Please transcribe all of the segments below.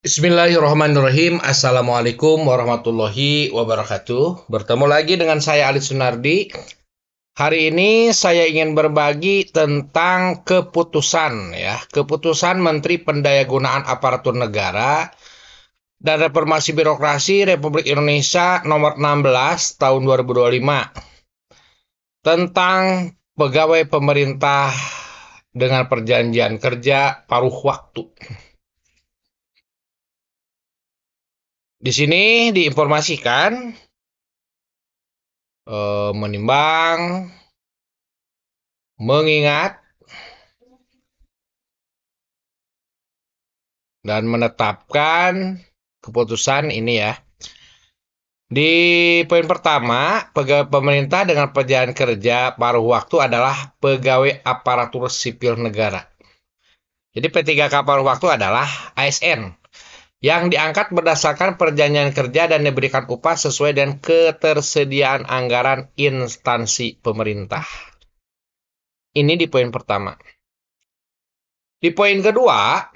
Bismillahirrahmanirrahim. Assalamualaikum warahmatullahi wabarakatuh. Bertemu lagi dengan saya Ali Sunardi. Hari ini saya ingin berbagi tentang keputusan Menteri Pendayagunaan Aparatur Negara dan Reformasi Birokrasi Republik Indonesia nomor 16 tahun 2025 tentang pegawai pemerintah dengan perjanjian kerja paruh waktu. Di sini diinformasikan menimbang, mengingat, dan menetapkan keputusan ini ya. Di poin pertama, pegawai pemerintah dengan perjanjian kerja paruh waktu adalah pegawai aparatur sipil negara. Jadi P3K paruh waktu adalah ASN yang diangkat berdasarkan perjanjian kerja dan diberikan upah sesuai dengan ketersediaan anggaran instansi pemerintah. Ini di poin pertama. Di poin kedua,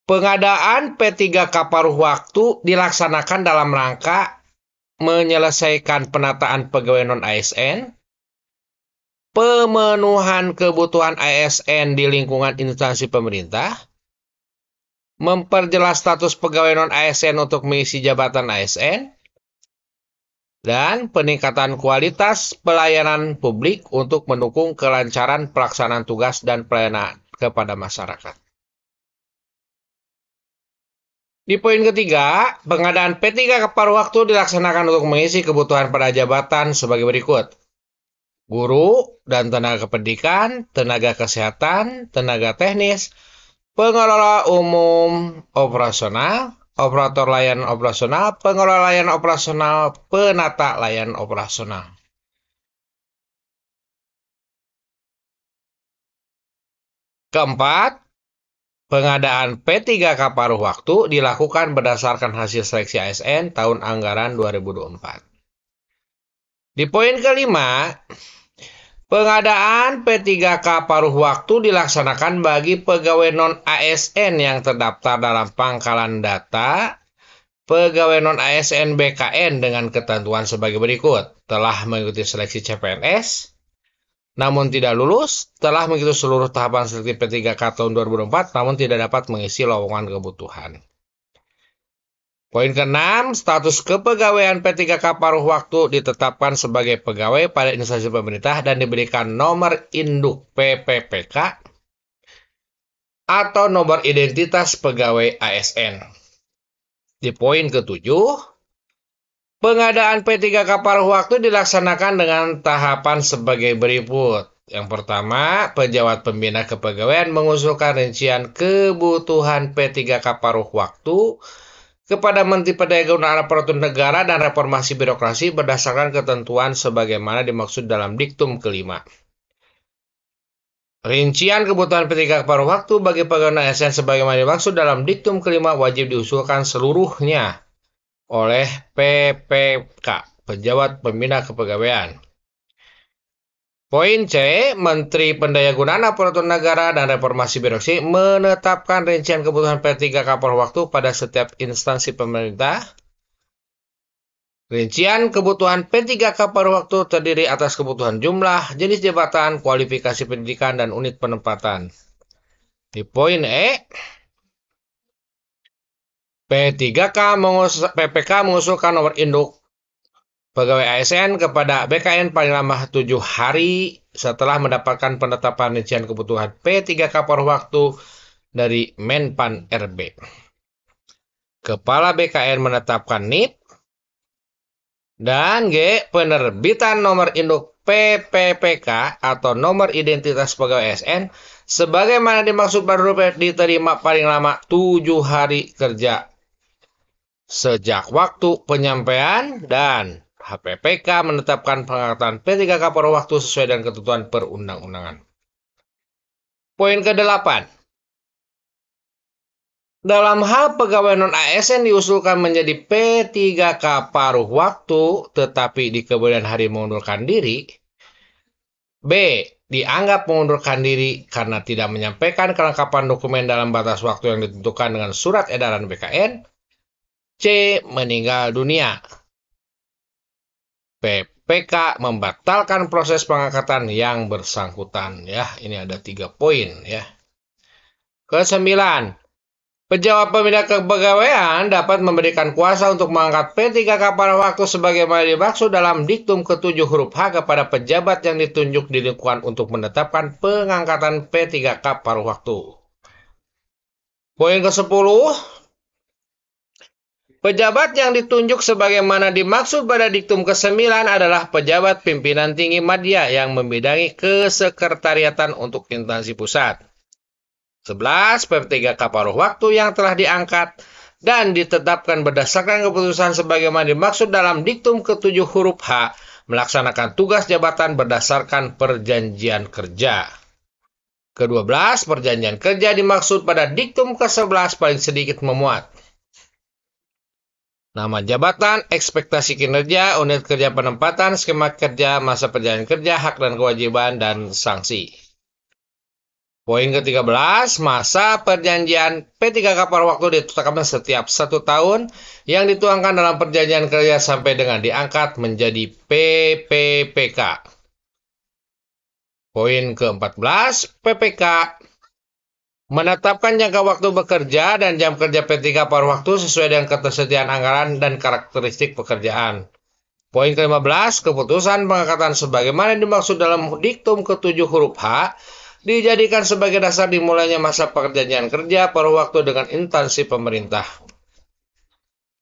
pengadaan P3K paruh waktu dilaksanakan dalam rangka menyelesaikan penataan pegawai non-ASN, pemenuhan kebutuhan ASN di lingkungan instansi pemerintah, memperjelas status pegawai non-ASN untuk mengisi jabatan ASN, dan peningkatan kualitas pelayanan publik untuk mendukung kelancaran pelaksanaan tugas dan pelayanan kepada masyarakat. Di poin ketiga, pengadaan P3K paruh waktu dilaksanakan untuk mengisi kebutuhan pada jabatan sebagai berikut. Guru dan tenaga pendidikan, tenaga kesehatan, tenaga teknis, pengelola umum operasional, operator layanan operasional, pengelola layanan operasional, penata layanan operasional. Keempat, pengadaan P3K paruh waktu dilakukan berdasarkan hasil seleksi ASN tahun anggaran 2024. Di poin kelima, pengadaan P3K paruh waktu dilaksanakan bagi pegawai non-ASN yang terdaftar dalam pangkalan data pegawai non-ASN BKN dengan ketentuan sebagai berikut. Telah mengikuti seleksi CPNS, namun tidak lulus, telah mengikuti seluruh tahapan seleksi P3K tahun 2004, namun tidak dapat mengisi lowongan kebutuhan. Poin ke-6, status kepegawaian P3K paruh waktu ditetapkan sebagai pegawai pada instansi pemerintah dan diberikan nomor induk PPPK atau nomor identitas pegawai ASN. Di poin ke-7, pengadaan P3K paruh waktu dilaksanakan dengan tahapan sebagai berikut. Yang pertama, pejabat pembina kepegawaian mengusulkan rincian kebutuhan P3K paruh waktu kepada Menteri Pendayagunaan Aparatur Negara dan Reformasi Birokrasi berdasarkan ketentuan sebagaimana dimaksud dalam diktum kelima. Rincian kebutuhan P3K paruh waktu bagi pegawai ASN sebagaimana dimaksud dalam diktum kelima wajib diusulkan seluruhnya oleh PPK, pejabat pembina kepegawaian. Poin C, Menteri Pendayagunaan Aparatur Negara dan Reformasi Birokrasi menetapkan rincian kebutuhan P3K paruh waktu pada setiap instansi pemerintah. Rincian kebutuhan P3K paruh waktu terdiri atas kebutuhan jumlah, jenis jabatan, kualifikasi pendidikan, dan unit penempatan. Di poin E, PPK mengusulkan nomor induk pegawai ASN kepada BKN paling lama 7 hari setelah mendapatkan penetapan rincian kebutuhan P3K paruh waktu dari Menpan RB. Kepala BKN menetapkan NIP, dan G, penerbitan nomor induk PPPK atau nomor identitas pegawai ASN sebagaimana dimaksud baru diterima paling lama 7 hari kerja sejak waktu penyampaian, dan HPPK menetapkan pengangkatan P3K paruh waktu sesuai dengan ketentuan perundang-undangan. Poin ke-8. Dalam hal pegawai non-ASN diusulkan menjadi P3K paruh waktu tetapi di kemudian hari mengundurkan diri. B, dianggap mengundurkan diri karena tidak menyampaikan kelengkapan dokumen dalam batas waktu yang ditentukan dengan surat edaran BKN. C. Meninggal dunia. PPK membatalkan proses pengangkatan yang bersangkutan. Ya, ini ada 3 poin ya. Kesembilan, pejabat pembina kepegawaian dapat memberikan kuasa untuk mengangkat P3K pada waktu sebagaimana dimaksud dalam diktum ke-7 huruf H kepada pejabat yang ditunjuk di lingkungan untuk menetapkan pengangkatan P3K paruh waktu. Poin ke-10, pejabat yang ditunjuk sebagaimana dimaksud pada diktum ke-9 adalah pejabat pimpinan tinggi madya yang membidangi kesekretariatan untuk instansi pusat. 11. P3K paruh waktu yang telah diangkat dan ditetapkan berdasarkan keputusan sebagaimana dimaksud dalam diktum ke-7 huruf H melaksanakan tugas jabatan berdasarkan perjanjian kerja. Ke-12. Perjanjian kerja dimaksud pada diktum ke-11 paling sedikit memuat nama jabatan, ekspektasi kinerja, unit kerja penempatan, skema kerja, masa perjalanan kerja, hak dan kewajiban, dan sanksi. Poin ke-13, masa perjanjian P3K paruh waktu ditetapkan setiap 1 tahun yang dituangkan dalam perjanjian kerja sampai dengan diangkat menjadi PPPK. Poin ke-14, PPK menetapkan jangka waktu bekerja dan jam kerja P3K paruh waktu sesuai dengan ketersediaan anggaran dan karakteristik pekerjaan. Poin ke-15, keputusan pengangkatan sebagaimana dimaksud dalam diktum ke-7 huruf H dijadikan sebagai dasar dimulainya masa perjanjian kerja paruh waktu dengan instansi pemerintah.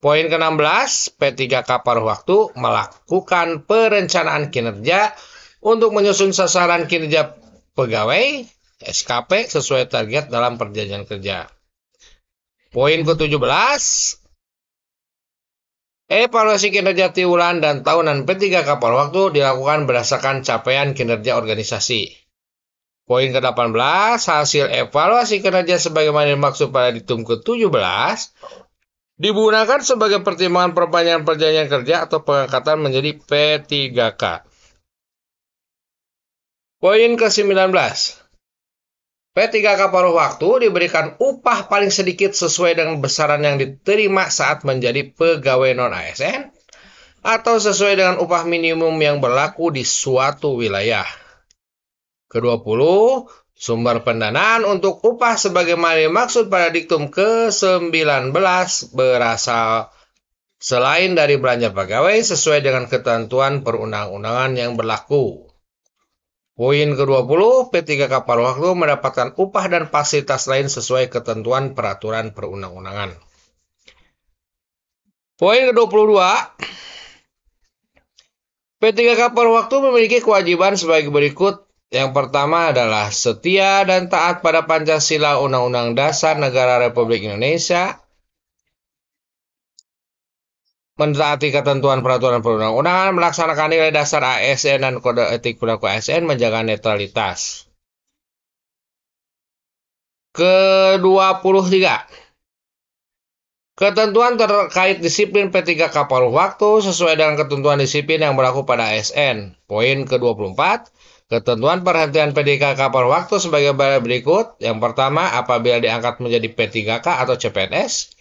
Poin ke-16, P3K paruh waktu melakukan perencanaan kinerja untuk menyusun sasaran kinerja pegawai SKP sesuai target dalam perjanjian kerja. Poin ke-17, evaluasi kinerja triwulan dan tahunan P3K paruh waktu dilakukan berdasarkan capaian kinerja organisasi. Poin ke-18, hasil evaluasi kinerja sebagaimana dimaksud pada diktum ke-17 digunakan sebagai pertimbangan perpanjangan perjanjian kerja atau pengangkatan menjadi P3K. Poin ke-19, P3K paruh waktu diberikan upah paling sedikit sesuai dengan besaran yang diterima saat menjadi pegawai non-ASN atau sesuai dengan upah minimum yang berlaku di suatu wilayah. Ke-20, sumber pendanaan untuk upah sebagaimana dimaksud pada diktum ke-19 berasal selain dari belanja pegawai sesuai dengan ketentuan perundang-undangan yang berlaku. Poin ke-20, P3K paruh waktu mendapatkan upah dan fasilitas lain sesuai ketentuan peraturan perundang-undangan. Poin ke-22, P3K paruh waktu memiliki kewajiban sebagai berikut. Yang pertama adalah setia dan taat pada Pancasila, Undang-Undang Dasar Negara Republik Indonesia, mentaati ketentuan peraturan perundang-undangan, melaksanakan nilai dasar ASN dan kode etik perilaku ASN, menjaga netralitas. Ke-23, ketentuan terkait disiplin P3K paruh waktu sesuai dengan ketentuan disiplin yang berlaku pada ASN. Poin ke-24, ketentuan perhentian P3K paruh waktu sebagai berikut. Yang pertama, apabila diangkat menjadi P3K atau CPNS,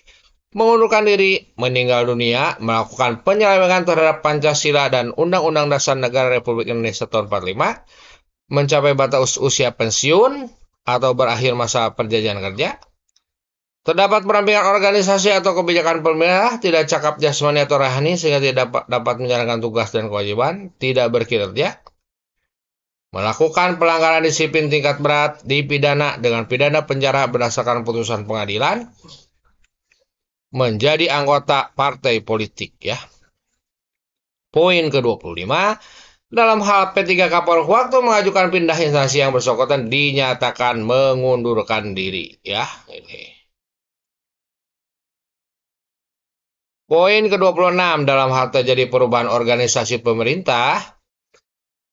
mengundurkan diri, meninggal dunia, melakukan penyelewengan terhadap Pancasila dan Undang-Undang Dasar Negara Republik Indonesia tahun 45, mencapai batas usia pensiun atau berakhir masa perjanjian kerja, terdapat perampingan organisasi atau kebijakan pemerintah, tidak cakap jasmani atau rohani sehingga tidak dapat menjalankan tugas dan kewajiban, tidak berkinerja, melakukan pelanggaran disiplin tingkat berat, dipidana dengan pidana penjara berdasarkan putusan pengadilan, menjadi anggota partai politik ya. Poin ke-25, dalam hal P3K paruh waktu mengajukan pindah instansi yang bersangkutan dinyatakan mengundurkan diri ya. Ini. Poin ke-26, dalam hal terjadi perubahan organisasi pemerintah,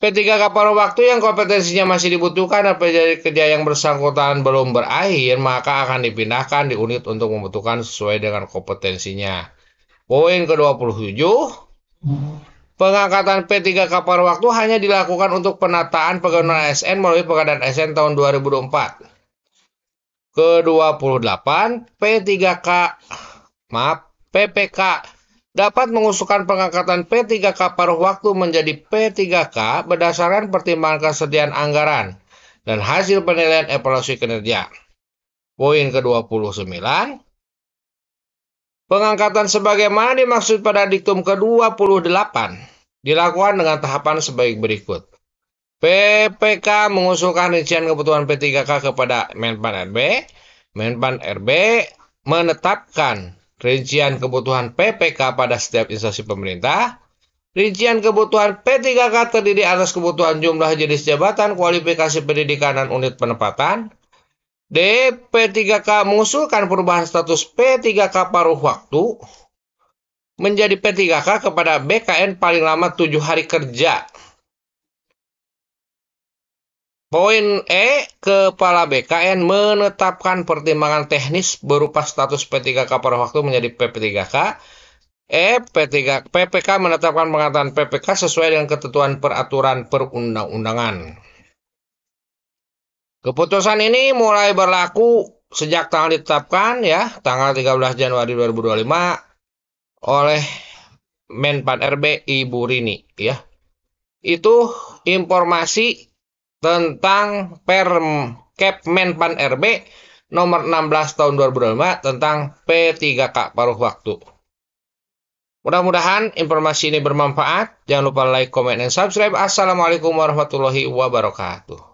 P3K paruh waktu yang kompetensinya masih dibutuhkan dan perjanjian kerja yang bersangkutan belum berakhir, maka akan dipindahkan di unit untuk membutuhkan sesuai dengan kompetensinya. Poin ke-27, Pengangkatan P3K paruh waktu hanya dilakukan untuk penataan pegawai non ASN melalui Pengadaan ASN tahun 2024. Ke-28, PPK dapat mengusulkan pengangkatan P3K paruh waktu menjadi P3K berdasarkan pertimbangan kesediaan anggaran dan hasil penilaian evaluasi kinerja. Poin ke-29, pengangkatan sebagaimana dimaksud pada diktum ke-28 dilakukan dengan tahapan sebagai berikut. PPK mengusulkan rincian kebutuhan P3K kepada Menpan RB. Menpan RB menetapkan rincian kebutuhan PPK pada setiap instansi pemerintah. Rincian kebutuhan P3K terdiri atas kebutuhan jumlah jenis jabatan, kualifikasi pendidikan, dan unit penempatan. P3K mengusulkan perubahan status P3K paruh waktu menjadi P3K kepada BKN paling lama 7 hari kerja. Poin E, Kepala BKN menetapkan pertimbangan teknis berupa status P3K paruh waktu menjadi P3K. PPK menetapkan pengangkatan PPK sesuai dengan ketentuan peraturan perundang-undangan. Keputusan ini mulai berlaku sejak tanggal ditetapkan ya, tanggal 13 Januari 2025 oleh Menpan RB Ibu Rini ya. Itu informasi tentang Perkep Menpan RB nomor 16 tahun 2025 tentang P3K paruh waktu. Mudah-mudahan informasi ini bermanfaat. Jangan lupa like, comment, dan subscribe. Assalamualaikum warahmatullahi wabarakatuh.